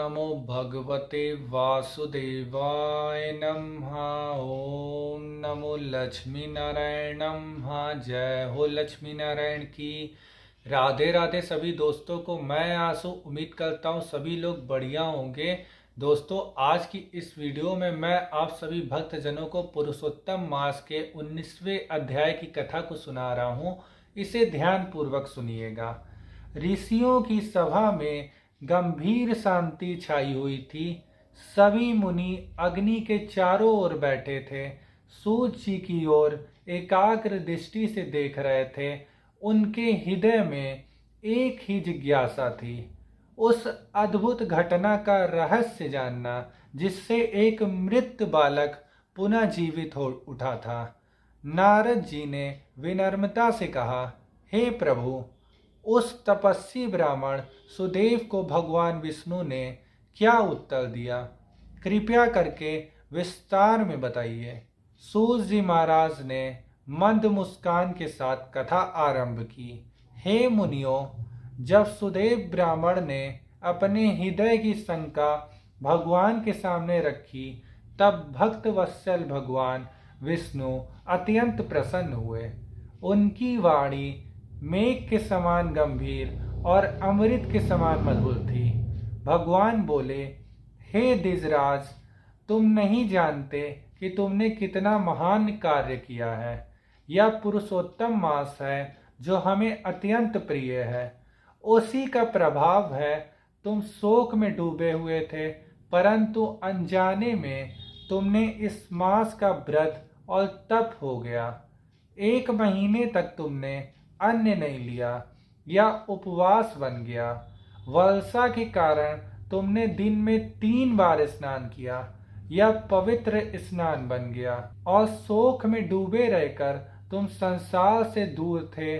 नमो भगवते वासुदेवाय नमः। ओम नमो लक्ष्मी नारायण नमः। जय हो लक्ष्मी नारायण की। राधे राधे सभी दोस्तों को। मैं आंसू उम्मीद करता हूँ सभी लोग बढ़िया होंगे। दोस्तों, आज की इस वीडियो में मैं आप सभी भक्तजनों को पुरुषोत्तम मास के 19वें अध्याय की कथा को सुना रहा हूँ। इसे ध्यान पूर्वक सुनिएगा। ऋषियों की सभा में गंभीर शांति छाई हुई थी। सभी मुनि अग्नि के चारों ओर बैठे थे। सूर्य जी की ओर एकाग्र दृष्टि से देख रहे थे। उनके हृदय में एक ही जिज्ञासा थी, उस अद्भुत घटना का रहस्य जानना जिससे एक मृत बालक पुनः जीवित हो उठा था। नारद जी ने विनम्रता से कहा, हे प्रभु, उस तपस्वी ब्राह्मण सुदेव को भगवान विष्णु ने क्या उत्तर दिया? कृपया करके विस्तार में बताइए। सूत जी महाराज ने मंद मुस्कान के साथ कथा आरंभ की। हे मुनियों, जब सुदेव ब्राह्मण ने अपने हृदय की शंका भगवान के सामने रखी, तब भक्त वत्सल भगवान विष्णु अत्यंत प्रसन्न हुए। उनकी वाणी मेघ के समान गंभीर और अमृत के समान मधुर थी। भगवान बोले, हे द्विजराज, तुम नहीं जानते कि तुमने कितना महान कार्य किया है। यह पुरुषोत्तम मास है जो हमें अत्यंत प्रिय है। उसी का प्रभाव है। तुम शोक में डूबे हुए थे, परंतु अनजाने में तुमने इस मास का व्रत और तप हो गया। 1 महीने तक तुमने अन्न नहीं लिया या उपवास बन गया। वर्षा के कारण तुमने दिन में 3 बार स्नान किया। यह पवित्र स्नान बन गया। और शोक में डूबे रहकर तुम संसार से दूर थे।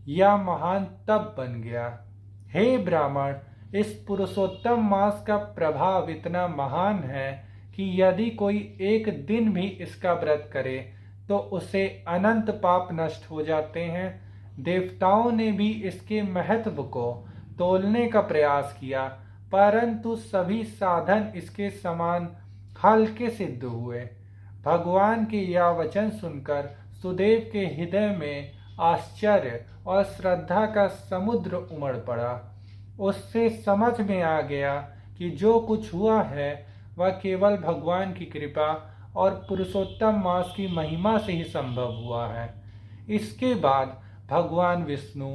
यह महान तप बन गया। हे ब्राह्मण, इस पुरुषोत्तम मास का प्रभाव इतना महान है कि यदि कोई एक दिन भी इसका व्रत करे तो उसे अनंत पाप नष्ट हो जाते हैं। देवताओं ने भी इसके महत्व को तोलने का प्रयास किया, परंतु सभी साधन इसके समान हल्के सिद्ध हुए। भगवान के यह वचन सुनकर सुदेव के हृदय में आश्चर्य और श्रद्धा का समुद्र उमड़ पड़ा। उससे समझ में आ गया कि जो कुछ हुआ है वह केवल भगवान की कृपा और पुरुषोत्तम मास की महिमा से ही संभव हुआ है। इसके बाद भगवान विष्णु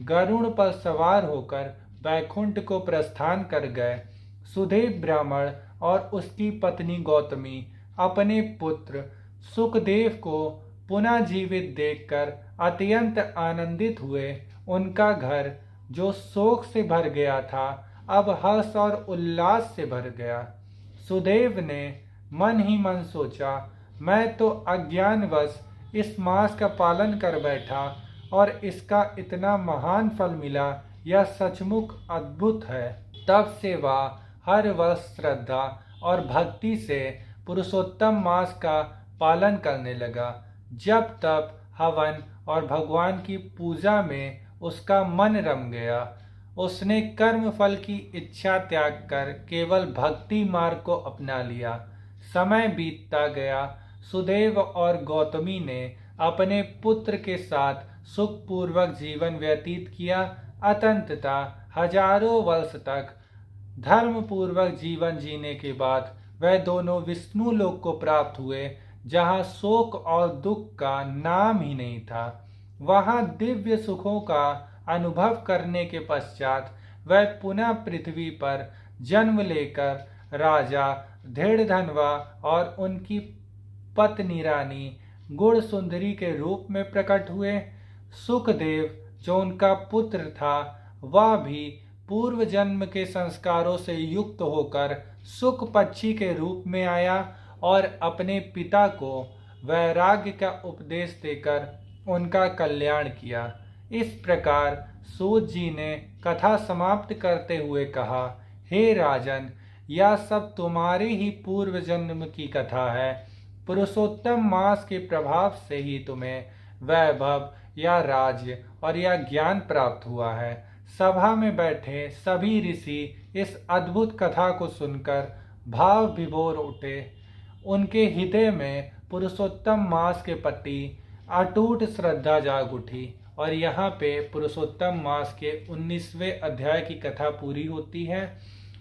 गरुड़ पर सवार होकर वैकुंठ को प्रस्थान कर गए। सुदेव ब्राह्मण और उसकी पत्नी गौतमी अपने पुत्र सुखदेव को पुनः जीवित देखकर अत्यंत आनंदित हुए। उनका घर जो शोक से भर गया था, अब हर्ष और उल्लास से भर गया। सुदेव ने मन ही मन सोचा, मैं तो अज्ञानवश इस मास का पालन कर बैठा और इसका इतना महान फल मिला। यह सचमुच अद्भुत है। तब से वह हर वर्ष श्रद्धा और भक्ति से पुरुषोत्तम मास का पालन करने लगा। जब तब हवन और भगवान की पूजा में उसका मन रम गया। उसने कर्म फल की इच्छा त्याग कर केवल भक्ति मार्ग को अपना लिया। समय बीतता गया। सुदेव और गौतमी ने अपने पुत्र के साथ सुखपूर्वक जीवन व्यतीत किया। अतंतता हजारों वर्ष तक धर्म पूर्वक जीवन जीने के बाद वह दोनों विष्णु लोक को प्राप्त हुए, जहाँ शोक और दुख का नाम ही नहीं था। वहाँ दिव्य सुखों का अनुभव करने के पश्चात वह पुनः पृथ्वी पर जन्म लेकर राजा धृढ़धनवा और उनकी पत्नी रानी गुण सुंदरी के रूप में प्रकट हुए। सुखदेव जो उनका पुत्र था, वह भी पूर्व जन्म के संस्कारों से युक्त होकर सुख पक्षी के रूप में आया और अपने पिता को वैराग्य का उपदेश देकर उनका कल्याण किया। इस प्रकार सूत जी ने कथा समाप्त करते हुए कहा, हे राजन, यह सब तुम्हारे ही पूर्व जन्म की कथा है। पुरुषोत्तम मास के प्रभाव से ही तुम्हें वैभव या राज्य और या ज्ञान प्राप्त हुआ है। सभा में बैठे सभी ऋषि इस अद्भुत कथा को सुनकर भाव विभोर उठे। उनके हृदय में पुरुषोत्तम मास के प्रति अटूट श्रद्धा जाग उठी। और यहाँ पे पुरुषोत्तम मास के 19वें अध्याय की कथा पूरी होती है।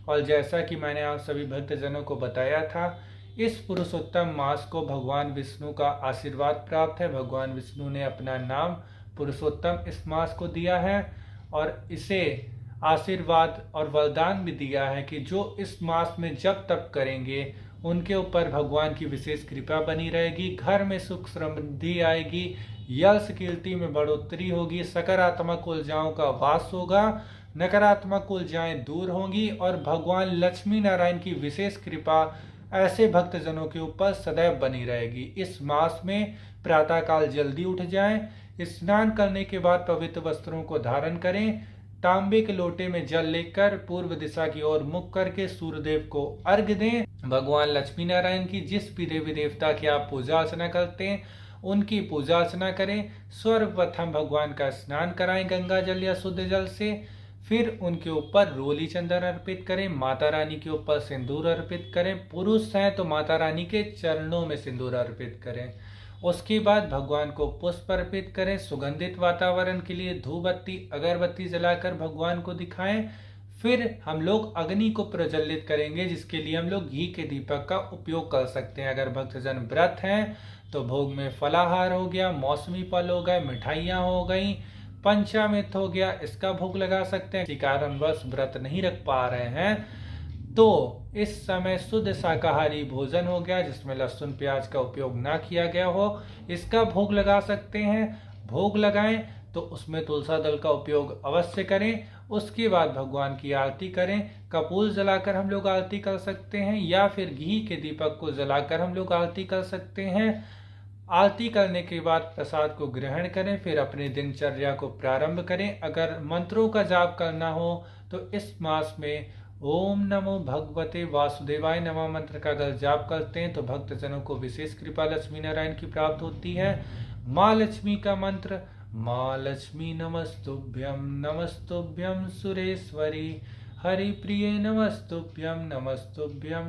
और जैसा कि मैंने आप सभी भक्तजनों को बताया था, इस पुरुषोत्तम मास को भगवान विष्णु का आशीर्वाद प्राप्त है। भगवान विष्णु ने अपना नाम पुरुषोत्तम इस मास को दिया है और इसे आशीर्वाद और वरदान भी दिया है कि जो इस मास में जप तप करेंगे उनके ऊपर भगवान की विशेष कृपा बनी रहेगी, घर में सुख समृद्धि आएगी, यश कीर्ति में बढ़ोतरी होगी, सकारात्मक ऊर्जाओं का वास होगा, नकारात्मक ऊर्जाएं दूर होंगी और भगवान लक्ष्मी नारायण की विशेष कृपा ऐसे भक्तजनों के ऊपर सदैव बनी रहेगी। इस मास में प्रातःकाल जल्दी उठ जाएं, स्नान करने के बाद पवित्र वस्त्रों को धारण करें, तांबे के लोटे में जल लेकर पूर्व दिशा की ओर मुख करके सूर्यदेव को अर्घ्य दें। भगवान लक्ष्मी नारायण की जिस भी देवी देवता की आप पूजा अर्चना करते हैं उनकी पूजा अर्चना करें। सर्वप्रथम भगवान का स्नान कराएं गंगा जल या शुद्ध जल से, फिर उनके ऊपर रोली चंदन अर्पित करें, माता रानी के ऊपर सिंदूर अर्पित करें, पुरुष हैं तो माता रानी के चरणों में सिंदूर अर्पित करें। उसके बाद भगवान को पुष्प अर्पित करें, सुगंधित वातावरण के लिए धूप बत्ती अगरबत्ती जलाकर भगवान को दिखाएं। फिर हम लोग अग्नि को प्रज्वलित करेंगे, जिसके लिए हम लोग घी के दीपक का उपयोग कर सकते हैं। अगर भक्तजन व्रत हैं तो भोग में फलाहार हो गया, मौसमी फल हो गए, मिठाइयाँ हो गई, पंचामृत हो गया, इसका भोग लगा सकते हैं। किसी कारणवश व्रत नहीं रख पा रहे हैं तो इस समय शुद्ध शाकाहारी भोजन हो गया जिसमें लहसुन प्याज का उपयोग ना किया गया हो, इसका भोग लगा सकते हैं। भोग लगाएं तो उसमें तुलसा दल का उपयोग अवश्य करें। उसके बाद भगवान की आरती करें, कपूर जलाकर हम लोग आरती कर सकते हैं या फिर घी के दीपक को जलाकर हम लोग आरती कर सकते हैं। आरती करने के बाद प्रसाद को ग्रहण करें, फिर अपनी दिनचर्या को प्रारंभ करें। अगर मंत्रों का जाप करना हो तो इस मास में ओम नमो भगवते वासुदेवाय नमः मंत्र का अगर जाप करते हैं तो भक्तजनों को विशेष कृपा लक्ष्मी नारायण की प्राप्त होती है। माँ लक्ष्मी का मंत्र, माँ लक्ष्मी नमस्तुभ्यम सुरेश्वरी, हरि प्रिय नमस्तुभ्यम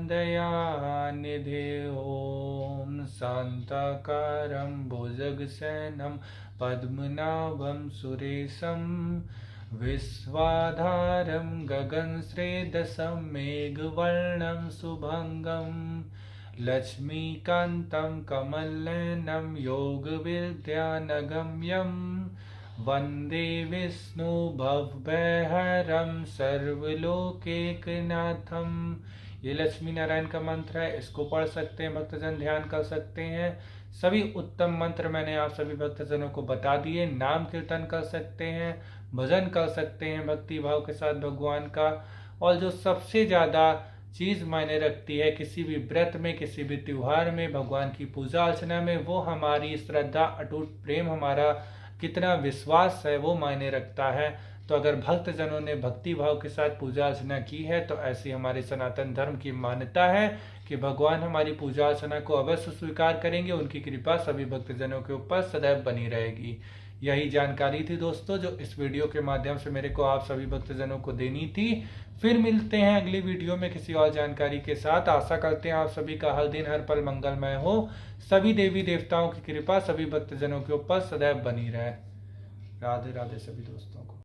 दयानिधे। ओम शांताकारं भुजगशयनं पद्मनाभं सुरेशं, विश्वाधारं गगनश्रेदसं मेघवर्णं शुभंगं, लक्ष्मीकान्तं कमलनयनं योगविद्यानगम्यं, वंदे विष्णु भवभयहरं सर्वलोकैकनाथं। ये लक्ष्मी नारायण का मंत्र है, इसको पढ़ सकते हैं, भक्तजन ध्यान कर सकते हैं। सभी उत्तम मंत्र मैंने आप सभी भक्तजनों को बता दिए। नाम कीर्तन कर सकते हैं, भजन कर सकते हैं भक्ति भाव के साथ भगवान का। और जो सबसे ज़्यादा चीज़ मायने रखती है किसी भी व्रत में, किसी भी त्योहार में, भगवान की पूजा अर्चना में, वो हमारी श्रद्धा, अटूट प्रेम, हमारा कितना विश्वास है वो मायने रखता है। तो अगर भक्तजनों ने भक्ति भाव के साथ पूजा अर्चना की है तो ऐसी हमारे सनातन धर्म की मान्यता है कि भगवान हमारी पूजा अर्चना को अवश्य स्वीकार करेंगे। उनकी कृपा सभी भक्तजनों के ऊपर सदैव बनी रहेगी। यही जानकारी थी दोस्तों जो इस वीडियो के माध्यम से मेरे को आप सभी भक्तजनों को देनी थी। फिर मिलते हैं अगली वीडियो में किसी और जानकारी के साथ। आशा करते हैं आप सभी का हर दिन हर पल मंगलमय हो। सभी देवी देवताओं की कृपा सभी भक्तजनों के ऊपर सदैव बनी रहे। राधे राधे सभी दोस्तों को।